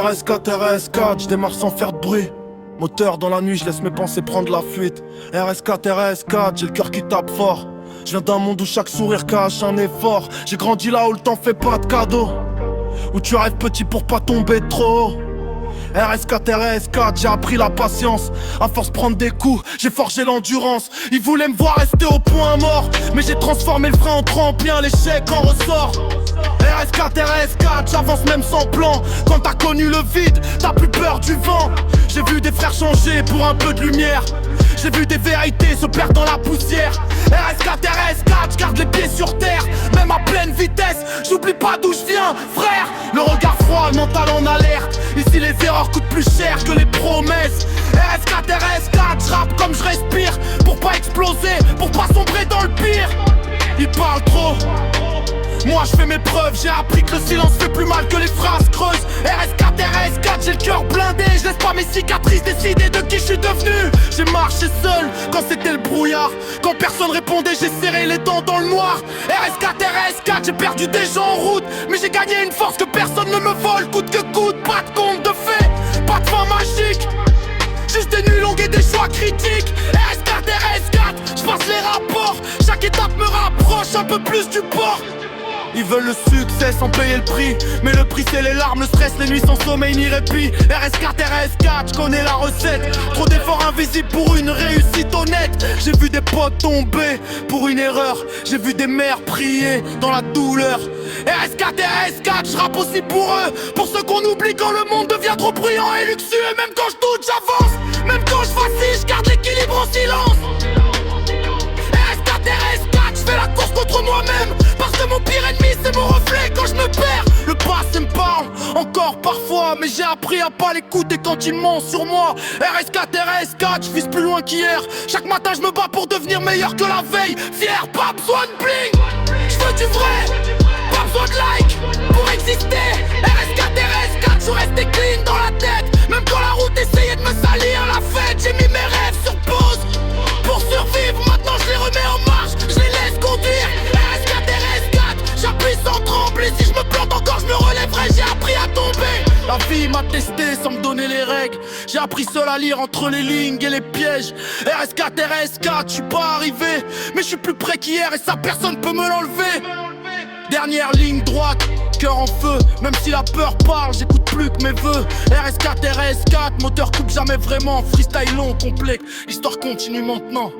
RS4, RS4, je démarre sans faire de bruit. Moteur dans la nuit, je laisse mes pensées prendre la fuite. RS4, RS4, j'ai le cœur qui tape fort. Je viens d'un monde où chaque sourire cache un effort. J'ai grandi là où le temps fait pas de cadeaux, où tu rêves petit pour pas tomber trop haut. RS4, RS4, j'ai appris la patience. À force de prendre des coups, j'ai forgé l'endurance. Ils voulaient me voir rester au point mort, mais j'ai transformé le frein en tremplin, l'échec en ressort. RS4, RS4, j'avance même sans plan. Quand t'as connu le vide, t'as plus peur du vent. J'ai vu des frères changer pour un peu de lumière. J'ai vu des vérités se perdre dans la poussière. RS4, RS4, j'garde les pieds sur terre. Même à pleine vitesse, j'oublie pas d'où je viens, frère. Le regard froid, le mental en alerte. Ici les erreurs coûtent plus cher que les promesses. RS4, RS4, j'rappe comme je respire. Pour pas exploser, pour pas sombrer dans le pire. Ils parlent trop, moi je fais mes preuves, j'ai appris que le silence fait plus mal que les phrases creuses. RS4, RS4, j'ai le cœur blindé. Je laisse pas mes cicatrices décider de qui je suis devenu. J'ai marché seul quand c'était le brouillard. Quand personne répondait, j'ai serré les dents dans le noir. RS4, RS4, j'ai perdu des gens en route, mais j'ai gagné une force que personne ne me vole. Coûte que coûte, pas de conte de fait, pas de fin magique, juste des nuits longues et des choix critiques. RS4, RS4, je passe les rapports. Chaque étape me rapproche un peu plus du port. Ils veulent le succès sans payer le prix, mais le prix c'est les larmes, le stress, les nuits sans sommeil ni répit. RS4, RS4, je connais la recette. Trop d'efforts invisibles pour une réussite honnête. J'ai vu des potes tomber pour une erreur, j'ai vu des mères prier dans la douleur. RS4, RS4, je rappe aussi pour eux, pour ceux qu'on oublie quand le monde devient trop bruyant et luxueux. Même quand je doute, j'avance, même quand je vacille, je garde l'équilibre en silence. RS4, RS4, je fais la course contre moi-même, parce que mon pire ennemi c'est mon reflet quand je me perds. Le passé me parle, encore parfois, mais j'ai appris à pas l'écouter quand il ment sur moi. RS4, RS4, je vise plus loin qu'hier. Chaque matin je me bats pour devenir meilleur que la veille. Fier, pas besoin de bling, je veux du vrai, pas besoin de like pour exister. RS4, RS4, je restais clean dans la tête. Même quand la route essayait de me salir la fête, j'ai mis mes rêves sur pause pour survivre. Maintenant je les remets en marche, je les laisse conduire. RS4, RS4, j'appuie sans trembler. Si je me plante encore je me relèverai, j'ai appris à tomber. La vie m'a testé sans me donner les règles. J'ai appris seul à lire entre les lignes et les pièges. RS4, RS4, je suis pas arrivé, mais je suis plus près qu'hier et ça personne peut me l'enlever. Dernière ligne droite, cœur en feu. Même si la peur parle, j'écoute plus que mes vœux. RS4, RS4, moteur coupe jamais vraiment. Freestyle long, complet, l'histoire continue maintenant.